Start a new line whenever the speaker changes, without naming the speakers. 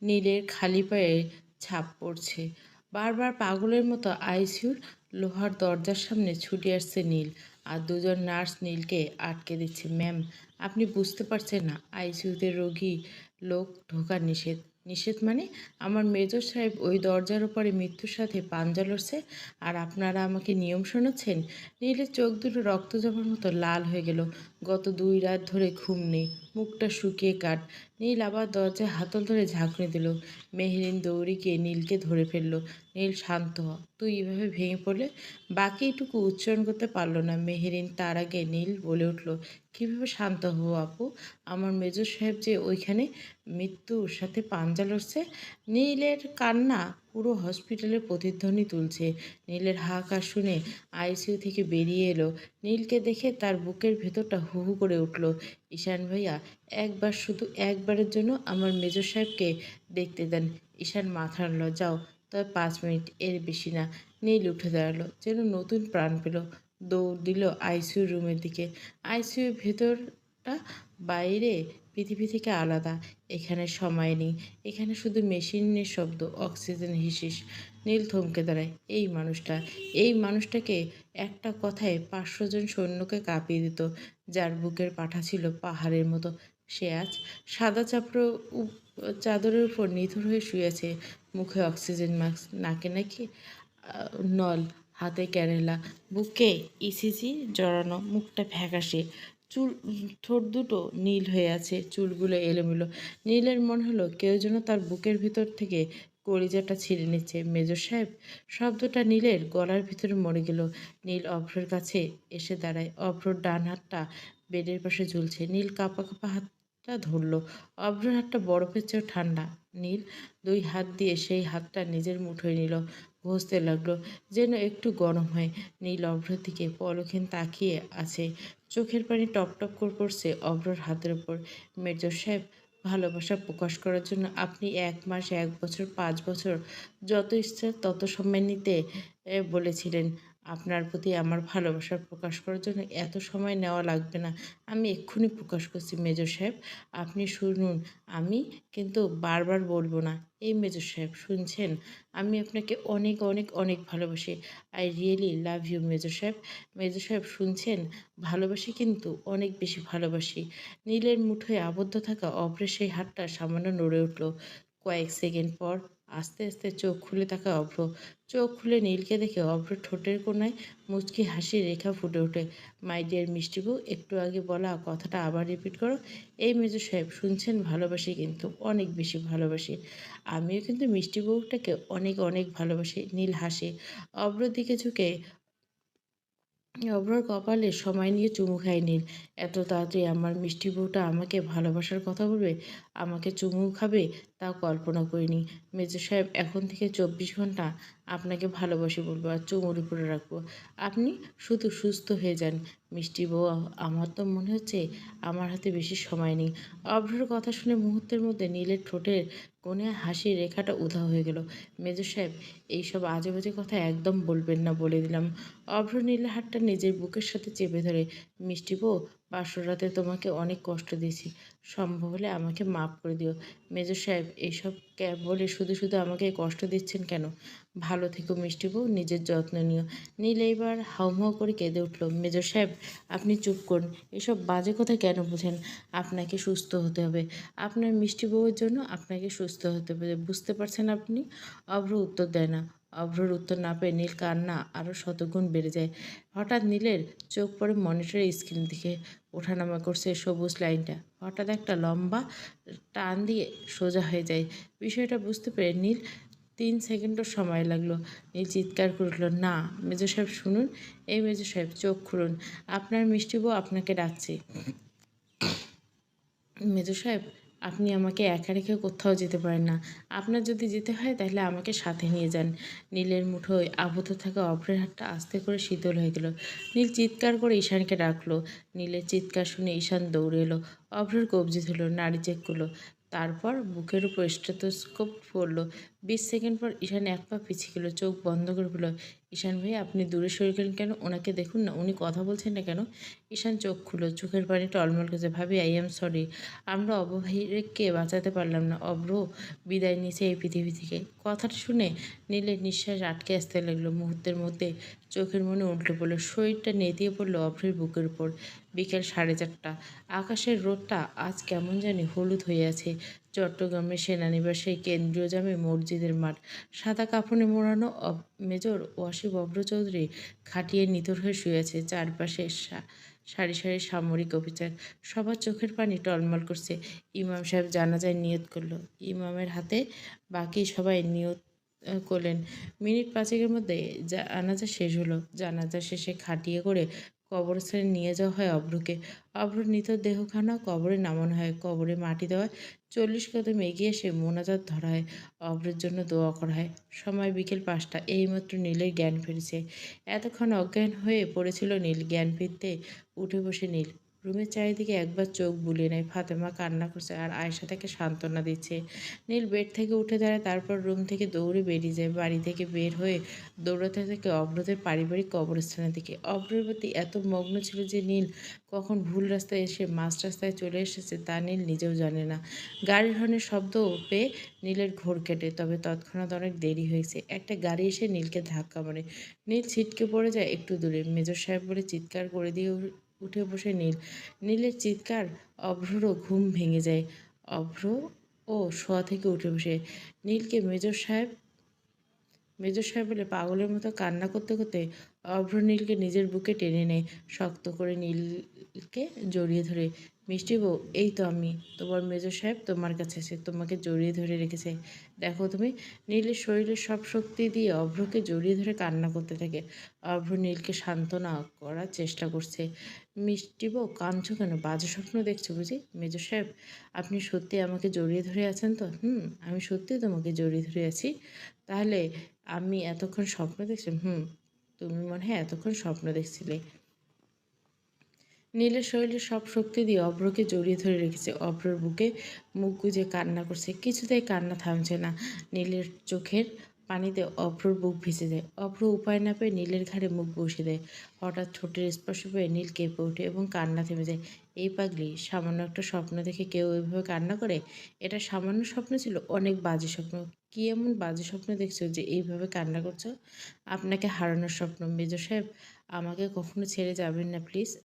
নীলের খালি পায়ে ছাপ পড়ছে। বারবার পাগলের মতো আইসিইউর লোহার দরজার সামনে ছুটে আসছে নীল, আর দুজন নার্স নীলকে আটকে দিচ্ছে। ম্যাম, আপনি বুঝতে পারছেন না, আইসিইউতে রোগী লোক ঢোকা নিষেধ। নিষেধ মানে? আমার মেজর সাহেব ওই দরজার ওপরে মৃত্যুর সাথে পাঞ্জা লড়ছে, আর আপনারা আমাকে নিয়ম শোনাচ্ছেন? নীলের চোখ দুটো রক্ত জমার মতো লাল হয়ে গেল। গত 2 রাত ধরে ঘুম নেই, মুখটা শুকিয়ে কাঠ। নীল আবার দরজায় হাতল ধরে ঝাঁকুনি দিল। মেহরিন দৌড়ে গিয়ে নীলকে ধরে ফেলল। নীল, শান্ত হ। তুই এভাবে ভেঙে পড়লে। বাকি এটুকু উচ্চারণ করতে পারল না মেহরিন। তার আগে নীল বলে উঠল, কীভাবে শান্ত হবো আপু? আমার মেজর সাহেব যে ওইখানে মৃত্যুর সাথে পাঞ্জা লড়ছে। নীলের কান্না পুরো হসপিটালের প্রতিধ্বনি তুলছে। নীলের হাহাকার শুনে আইসিইউ থেকে বেরিয়ে এলো। নীলকে দেখে তার বুকের ভেতরটা হু হু করে উঠল। ঈশান ভাইয়া, একবার, শুধু একবারের জন্য আমার মেজর সাহেবকে দেখতে দেন। ঈশান মাথা নাড়ল। যাও, তবে 5 মিনিট, এর বেশি না। নীল উঠে দাঁড়ালো, যেন নতুন প্রাণ পেল। দৌড় দিল আইসিইউ রুমের দিকে। আইসিইউর ভেতরটা বাইরে পৃথিবী থেকে আলাদা। এখানে সময় নেই, এখানে শুধু মেশিনের শব্দ, অক্সিজেন হিসিস। নীল থমকে দাঁড়ায়। এই মানুষটাকে একটা কথায় 500 জন সৈন্যকে কাঁপিয়ে দিত, যার বুকের পাঠা ছিল পাহাড়ের মতো। সে আজ সাদা চাদরের উপর নিথর হয়ে শুয়েছে, মুখে অক্সিজেন মাস্ক, নাকে নাকি নল, হাতে ক্যানেলা, বুকে ইসিজি জড়ানো, মুখটা ফ্যাকাশে, ঠোঁট দুটো নীল হয়ে আছে, চুলগুলো এলোমেলো। নীলের মনে হলো কেউ যেন তার বুকের ভিতর থেকে কলিজাটা ছিঁড়ে নিচ্ছে। মেজর সাহেব শব্দটা নীলের গলার ভিতরে মরে গেল। নীল অভ্রের কাছে এসে দাঁড়ায়। অভ্রর ডান হাতটা বেডের পাশে ঝুলছে। নীল কাঁপা কাঁপা হাতটা ধরল। অভ্রের হাতটা বরফের চেয়েও ঠান্ডা। নীল 2 হাত দিয়ে সেই হাতটা নিজের মুঠোয় নিল, ঘষতে লাগলো, যেন একটু গরম হয়। নীল অভ্রের দিকে পলকহীন তাকিয়ে আছে। চোখের পানি টপ টপ করে পড়ছে অভ্রর হাতের ওপর। মেজর সাহেব, ভালোবাসা প্রকাশ করার জন্য আপনি 1 মাস, 1 বছর, 5 বছর, যত ইচ্ছা তত সময় নিতে বলেছিলেন। আপনার প্রতি আমার ভালোবাসার প্রকাশ করার জন্য এত সময় নেওয়া লাগবে না। আমি এক্ষুনি প্রকাশ করছি মেজর সাহেব, আপনি শুনুন। আমি কিন্তু বারবার বলবো না। এই মেজর সাহেব, শুনছেন? আমি আপনাকে অনেক অনেক অনেক ভালোবাসি। I really love you major সাহেব। মেজর সাহেব, শুনছেন? ভালোবাসি, কিন্তু অনেক বেশি ভালোবাসি। নীলের মুঠোয় আবদ্ধ থাকা অভ্রের সেই হাতটা সামান্য নড়ে উঠল। কয়েক সেকেন্ড পর আস্তে আস্তে চোখ খুলে তাকায় অভ্র। চোখ খুলে নীলকে দেখে অভ্রের ঠোঁটের কোণায় মুচকি হাসির রেখা ফুটে ওঠে। মাই ডিয়ার মিষ্টি বউ, একটু আগে বলা কথাটা আবার রিপিট করো। এই মেজর সাহেব, শুনছেন? ভালোবাসি, কিন্তু অনেক বেশি ভালোবাসি। আমিও কিন্তু মিষ্টি বউটাকে অনেক অনেক ভালোবাসি। নীল হাসে। অভ্রর দিকে ঝুঁকে অভ্রর কপালে সময় নিয়ে চুমু খায় নীল। এত তাড়াতাড়ি আমার মিষ্টি বউটা আমাকে ভালোবাসার কথা বলবে, আমাকে চুমু খাবে, তাও কল্পনা করিনি। মেজর সাহেব, এখন থেকে 24 ঘন্টা আপনাকে ভালোবাসি বলবো, আর চুমুর উপরে রাখবো। আপনি শুধু সুস্থ হয়ে যান মিষ্টি বউ। আমার তো মনে হচ্ছে আমার হাতে বেশি সময় নেই। অভ্রর কথা শুনে মুহূর্তের মধ্যে নীলের ঠোঁটের কোণে হাসির রেখাটা উধাও হয়ে গেল। মেজর সাহেব, এইসব আজে বাজে কথা একদম বলবেন না, বলে দিলাম। অভ্র নীলের হাতটা নিজের বুকের সাথে চেপে ধরে। মিষ্টি বউ, 500 রাতে তোমাকে অনেক কষ্ট দিয়েছি, সম্ভব হলে আমাকে মাফ করে দিও। মেজর সাহেব, এইসব বলে শুধু শুধু আমাকে কষ্ট দিচ্ছেন কেন? ভালো থেকো মিষ্টি বউ, নিজের যত্ন নিও। নীল এইবার হাউমাউ করে কেঁদে উঠল। মেজর সাহেব, আপনি চুপ করুন। এসব বাজে কথা কেন বোঝেন? আপনাকে সুস্থ হতে হবে। আপনার মিষ্টি বউয়ের জন্য আপনাকে সুস্থ হতে হবে, বুঝতে পারছেন আপনি? অভ্র উত্তর দেয় না। অভ্রর উত্তর না পেয়ে নীল কান্না আরও শতগুণ বেড়ে যায়। হঠাৎ নীলের চোখ পড়ে মনিটরের স্ক্রিন দিকে। ওঠানামা করছে সবুজ লাইনটা। হঠাৎ একটা লম্বা টান দিয়ে সোজা হয়ে যায়। বিষয়টা বুঝতে পেরে নীল 3 সেকেন্ডও সময় লাগলো। নীল চিৎকার করে উঠল, না! মেজর সাহেব শুনুন। এই মেজর সাহেব, চোখ খুলুন। আপনার মিষ্টি বউ আপনাকে ডাকছে। মেজর সাহেব, আপনি আমাকে একা রেখে কোথাও যেতে পারেন না। আপনার যদি যেতে হয় তাহলে আমাকে সাথে নিয়ে যান। নীলের মুঠোয় আবদ্ধ থাকা অভ্রের হাতটা আস্তে করে শীতল হয়ে গেল। নীল চিৎকার করে ঈশানকে ডাকলো। নীলের চিৎকার শুনে ঈশান দৌড়ে এলো। অভ্রের কবজি ধরল, নাড়ি চেক করলো, তারপর বুকের উপর স্টেথোস্কোপ পড়ল। 20 সেকেন্ড পর ঈশান এক পা পিছিয়ে গেল, চোখ বন্ধ করে ফেলল। ঈশান ভাই, আপনি দূরে সরে গেলেন কেন? ওনাকে দেখুন না, উনি কথা বলছেন না কেন? ঈশান চোখ খুলল, চোখের পানি টলমল করছে। ভাবি, আই অ্যাম সরি। আমরা অবহিরকে বাঁচাতে পারলাম না। অভ্র বিদায় নিয়েছে এই পৃথিবী থেকে। কথাটা শুনে নীলের নিঃশ্বাস আটকে আসতে লাগলো। মুহূর্তের মধ্যে চোখের মনে উল্টে পড়লো, শরীরটা নেতিয়ে পড়লো অভ্রের বুকের উপর। বিকেল 4:30। আকাশের রোদটা আজ কেমন জানি হলুদ হয়ে আছে। চট্টগ্রামের সেনানিবাসের কেন্দ্রীয় জামে মসজিদের মাঠ। সাদা কাফনে মোড়ানো মেজর ওয়াসিফ অভ্র চৌধুরী খাটিয়ে নিথর হয়ে শুয়ে আছে। চারপাশে সারি সারি সামরিক অফিসার। সবার চোখের পানি টলমল করছে। ইমাম সাহেব জানাজায় নিয়ত করলো। ইমামের হাতে বাকি সবাই নিয়ত করলেন। মিনিট 5-এর মধ্যে জানাজা শেষ হলো। জানাজা শেষে খাটিয়ে করে কবরস্থানে নিয়ে যাওয়া হয় অভ্রকে। অভ্রর নিথর দেহখানা কবরে নামানো হয়। কবরে মাটি দেওয়ায় 40 কদম এগিয়ে এসে মোনাজাত ধরা হয়। অভ্রের জন্য দোয়া করা হয়। সময় বিকেল 5টা। এইমাত্র নীলের জ্ঞান ফিরেছে। এতক্ষণ অজ্ঞান হয়ে পড়েছিল নীল। জ্ঞান ফিরতে উঠে বসে নীল। রুমের চারিদিকে একবার চোখ বুলিয়ে নেয়। ফাতেমা কান্না করছে আর আয়েশা তাকে সান্ত্বনা দিচ্ছে। নীল বেড থেকে উঠে দাঁড়ায়, তারপর রুম থেকে দৌড়ে বেরিয়ে যায়। বাড়ি থেকে বের হয়ে দৌড়াতে থাকে অভ্রদের পারিবারিক কবরস্থানের দিকে। অভ্রের প্রতি এত মগ্ন ছিল যে নীল কখন ভুল রাস্তায় এসে মাঝ রাস্তায় চলে এসেছে তা নীল নিজেও জানে না। গাড়ির হর্নের শব্দ পেয়ে নীলের ঘোর কেটে, তবে তৎক্ষণাৎ অনেক দেরি হয়েছে। একটা গাড়ি এসে নীলকে ধাক্কা মারে। নীল ছিটকে পড়ে যায় একটু দূরে। মেজর সাহেব বলে চিৎকার করে দিয়ে উঠে বসে নীল। নীলের চিৎকার অভ্ররও ঘুম ভেঙে যায়। অভ্র ও শোয়া থেকে উঠে বসে নীলকে মেজর সাহেব বলে পাগলের মতো কান্না করতে করতে অভ্র নীলকে নিজের বুকে টেনে নেয়। শক্ত করে নীলকে জড়িয়ে ধরে, মিষ্টি বউ, এই তো আমি, তোমার মেজর সাহেব তোমার কাছে এসে তোমাকে জড়িয়ে ধরে রেখেছে। দেখো তুমি। নীলের শরীরের সব শক্তি দিয়ে অভ্রকে জড়িয়ে ধরে কান্না করতে থাকে। অভ্র নীলকে সান্ত্বনা করার চেষ্টা করছে। মিষ্টি বউ, কাঁদছো কেন? বাজে স্বপ্ন দেখছো বুঝি? মেজর সাহেব, আপনি সত্যি আমাকে জড়িয়ে ধরে আছেন তো? আমি সত্যি তোমাকে জড়িয়ে ধরে আছি। তাহলে আমি এতক্ষণ স্বপ্ন দেখছিলাম? তুমি মনে হয় এতক্ষণ স্বপ্ন দেখছিলে। নীলের শরীরের সব শক্তি দিয়ে অভ্রকে জড়িয়ে ধরে রেখেছে। অভ্রর বুকে মুখ গুজে কান্না করছে। কিছুতেই কান্না থামছে না। নীলের চোখের পানিতে অভ্রর বুক ভিজে যায়। অভ্র উপায় না পেয়ে নীলের ঘাড়ে মুখ বসিয়ে দেয়। হঠাৎ ঠোঁটের স্পর্শ পেয়ে নীল কেঁপে ওঠে এবং কান্না থেমে যায়। এই পাগলি, সামান্য একটা স্বপ্ন দেখে কেউ এভাবে কান্না করে? এটা সামান্য স্বপ্ন ছিল? অনেক বাজে স্বপ্ন। কি এমন বাজে স্বপ্ন দেখছো যে এইভাবে কান্না করছো? আপনাকে হারানোর স্বপ্ন। মেজর সাহেব, আমাকে কখনো ছেড়ে যাবেন না প্লিজ।